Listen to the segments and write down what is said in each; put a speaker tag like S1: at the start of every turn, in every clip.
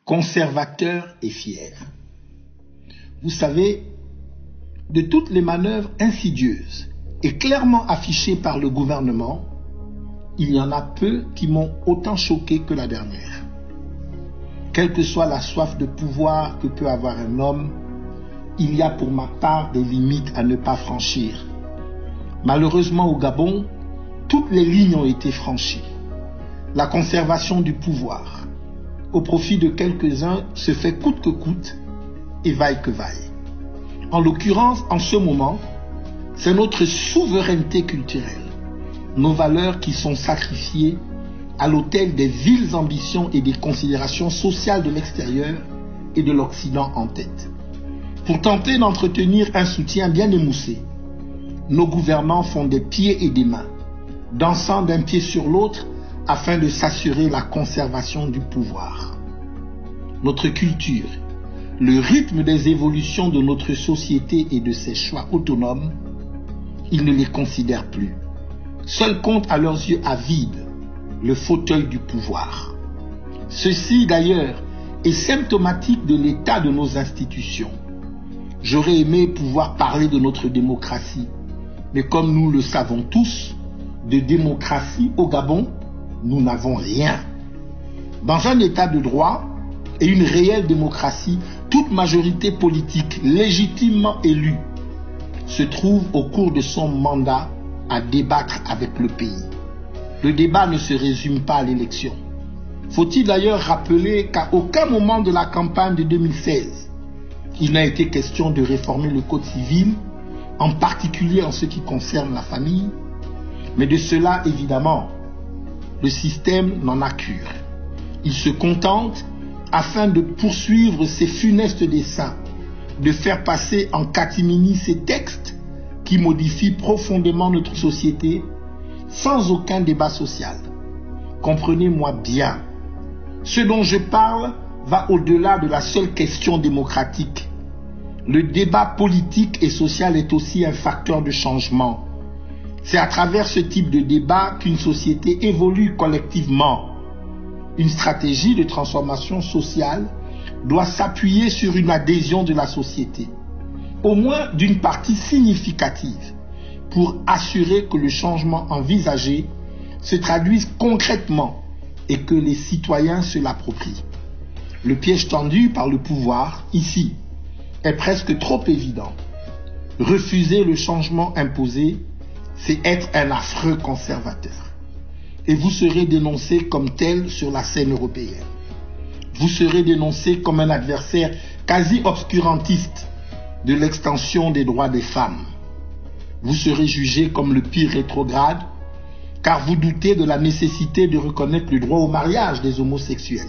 S1: conservateur et fier. Vous savez, de toutes les manœuvres insidieuses et clairement affichées par le gouvernement, il y en a peu qui m'ont autant choqué que la dernière. Quelle que soit la soif de pouvoir que peut avoir un homme, il y a pour ma part des limites à ne pas franchir. Malheureusement au Gabon, toutes les lignes ont été franchies. La conservation du pouvoir, au profit de quelques-uns, se fait coûte que coûte et vaille que vaille. En l'occurrence, en ce moment, c'est notre souveraineté culturelle, nos valeurs qui sont sacrifiées à l'autel des viles ambitions et des considérations sociales de l'extérieur et de l'Occident en tête. Pour tenter d'entretenir un soutien bien émoussé, nos gouvernants font des pieds et des mains, dansant d'un pied sur l'autre afin de s'assurer la conservation du pouvoir. Notre culture, le rythme des évolutions de notre société et de ses choix autonomes, ils ne les considèrent plus. Seul compte à leurs yeux avides le fauteuil du pouvoir. Ceci d'ailleurs est symptomatique de l'état de nos institutions. J'aurais aimé pouvoir parler de notre démocratie, mais comme nous le savons tous, de démocratie au Gabon, nous n'avons rien. Dans un état de droit et une réelle démocratie, toute majorité politique légitimement élue se trouve au cours de son mandat à débattre avec le pays. Le débat ne se résume pas à l'élection. Faut-il d'ailleurs rappeler qu'à aucun moment de la campagne de 2016, il n'a été question de réformer le code civil, en particulier en ce qui concerne la famille, mais de cela, évidemment, le système n'en a cure. Il se contente, afin de poursuivre ses funestes desseins, de faire passer en catimini ces textes qui modifient profondément notre société sans aucun débat social. Comprenez-moi bien, ce dont je parle va au-delà de la seule question démocratique. Le débat politique et social est aussi un facteur de changement. C'est à travers ce type de débat qu'une société évolue collectivement. Une stratégie de transformation sociale doit s'appuyer sur une adhésion de la société, au moins d'une partie significative, pour assurer que le changement envisagé se traduise concrètement et que les citoyens se l'approprient. Le piège tendu par le pouvoir, ici, est presque trop évident. Refuser le changement imposé, c'est être un affreux conservateur. Et vous serez dénoncé comme tel sur la scène européenne. Vous serez dénoncé comme un adversaire quasi obscurantiste de l'extension des droits des femmes. Vous serez jugé comme le pire rétrograde, car vous doutez de la nécessité de reconnaître le droit au mariage des homosexuels.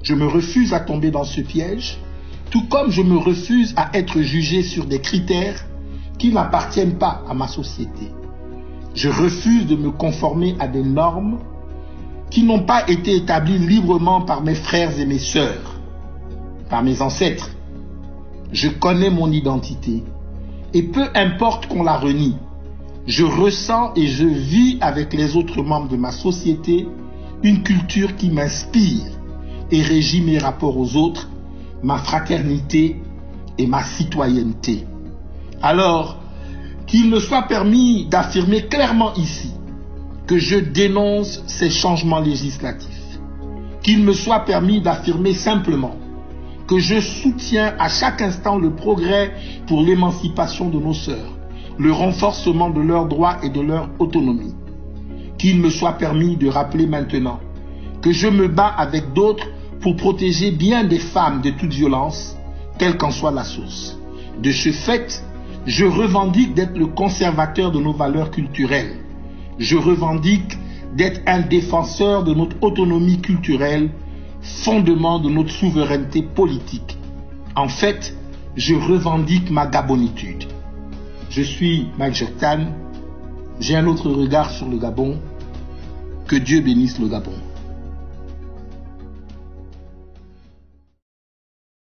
S1: Je me refuse à tomber dans ce piège, tout comme je me refuse à être jugé sur des critères qui n'appartiennent pas à ma société. Je refuse de me conformer à des normes qui n'ont pas été établies librement par mes frères et mes sœurs, par mes ancêtres. Je connais mon identité et peu importe qu'on la renie, je ressens et je vis avec les autres membres de ma société une culture qui m'inspire et régit mes rapports aux autres, ma fraternité et ma citoyenneté. Alors, qu'il me soit permis d'affirmer clairement ici que je dénonce ces changements législatifs. Qu'il me soit permis d'affirmer simplement que je soutiens à chaque instant le progrès pour l'émancipation de nos sœurs, le renforcement de leurs droits et de leur autonomie. Qu'il me soit permis de rappeler maintenant que je me bats avec d'autres pour protéger bien des femmes de toute violence, quelle qu'en soit la source. De ce fait, je revendique d'être le conservateur de nos valeurs culturelles. Je revendique d'être un défenseur de notre autonomie culturelle, fondement de notre souveraineté politique. En fait, je revendique ma gabonitude. Je suis Mike Joktan. J'ai un autre regard sur le Gabon. Que Dieu bénisse le Gabon.